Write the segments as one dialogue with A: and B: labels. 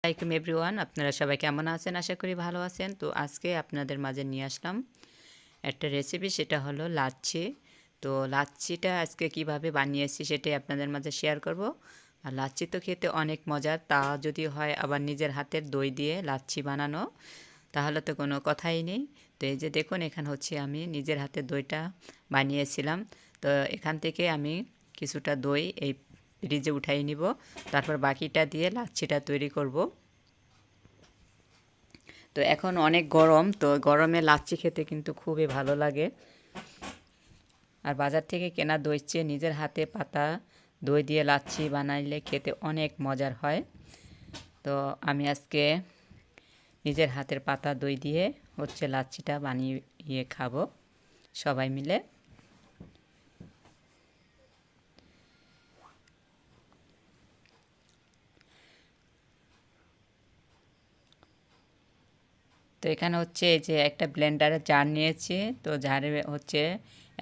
A: আসসালামাইকুম এভরিওয়ান, আপনারা সবাই কেমন আছেন? আশা করি ভালো আছেন। তো আজকে আপনাদের মাঝে নিয়ে আসলাম একটা রেসিপি, সেটা হলো লাচ্ছি। তো লাচ্ছিটা আজকে কিভাবে বানিয়েছি সেটাই আপনাদের মাঝে শেয়ার করব। আর লাচ্ছি তো খেতে অনেক মজার, তা যদি হয় আবার নিজের হাতের দই দিয়ে লাচ্ছি বানানো, তাহলে তো কোনো কথাই নেই। তো এই যে দেখুন, এখানে হচ্ছে আমি নিজের হাতের দইটা বানিয়েছিলাম। তো এখান থেকে আমি কিছুটা দই এই ফ্রিজে উঠাই নিব, তারপর বাকিটা দিয়ে লাচ্ছিটা তৈরি করব। তো এখন অনেক গরম, তো গরমে লাচ্ছি খেতে কিন্তু খুবই ভালো লাগে। আর বাজার থেকে কেনা দই চেয়ে নিজের হাতে পাতা দই দিয়ে লাচ্ছি বানাইলে খেতে অনেক মজার হয়। তো আমি আজকে নিজের হাতের পাতা দই দিয়ে হচ্ছে লাচ্ছিটা বানিয়ে খাবো সবাই মিলে। তো এখানে হচ্ছে এই যে একটা ব্লেন্ডারে জার নিয়েছি, তো জারে হচ্ছে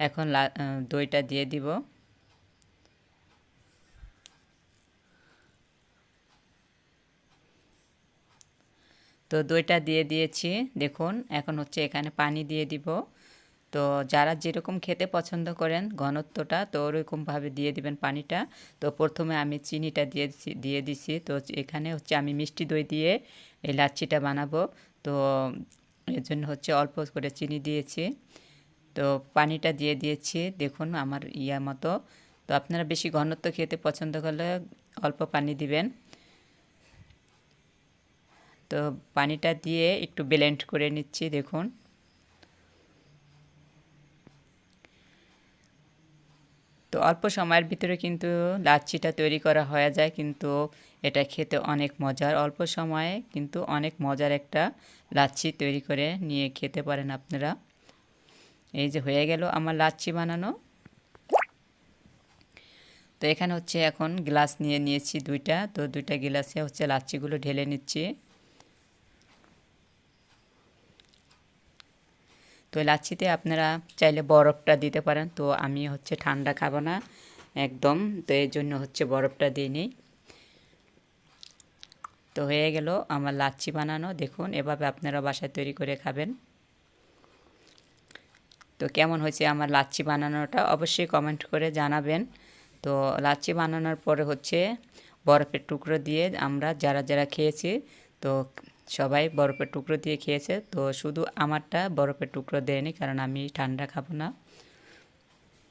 A: এখন দইটা দিয়ে দিব। তো দইটা দিয়ে দিয়েছি, দেখুন এখন হচ্ছে এখানে পানি দিয়ে দিব। তো যারা যেরকম খেতে পছন্দ করেন ঘনত্বটা, তো ওরকমভাবে দিয়ে দিবেন পানিটা। তো প্রথমে আমি চিনিটা দিয়ে দিছি। তো এখানে হচ্ছে আমি মিষ্টি দই দিয়ে এই লাচ্ছিটা বানাবো। তো এর জন্য হচ্ছে অল্প করে চিনি দিয়েছি। তো পানিটা দিয়ে দিয়েছি, দেখুন আমার মতো। তো আপনারা বেশি ঘনত্ব খেতে পছন্দ করলে অল্প পানি দিবেন। তো পানিটা দিয়ে একটু ব্লেন্ড করে নিচ্ছি, দেখুন। তো অল্প সময়ের ভিতরে কিন্তু লাচ্ছিটা তৈরি করা হয়ে যায়, কিন্তু এটা খেতে অনেক মজার। অল্প সময়ে কিন্তু অনেক মজার একটা লাচ্ছি তৈরি করে নিয়ে খেতে পারেন আপনারা। এই যে হয়ে গেল আমার লাচ্ছি বানানো। তো এখানে হচ্ছে এখন গ্লাস নিয়ে নিয়েছি দুইটা, তো দুইটা গ্লাসে হচ্ছে লাচ্ছিগুলো ঢেলে নিচ্ছি। তো লাচ্ছিতে আপনারা চাইলে বরফটা দিতে পারেন, তো আমি হচ্ছে ঠান্ডা খাবো না একদম, তো এই জন্য হচ্ছে বরফটা দিইনি। তো হয়ে গেল আমার লাচ্ছি বানানো, দেখুন এভাবে আপনারা বাসায় তৈরি করে খাবেন। তো কেমন হয়েছে আমার লাচ্ছি বানানোটা অবশ্যই কমেন্ট করে জানাবেন। তো লাচ্ছি বানানোর পরে হচ্ছে বরফের টুকরো দিয়ে আমরা যারা যারা খেয়েছি, তো সবাই বরফের টুকরো দিয়ে খেয়েছে। তো শুধু আমারটা বরফের টুকরো দেয়নি, কারণ আমি ঠান্ডা খাবো না।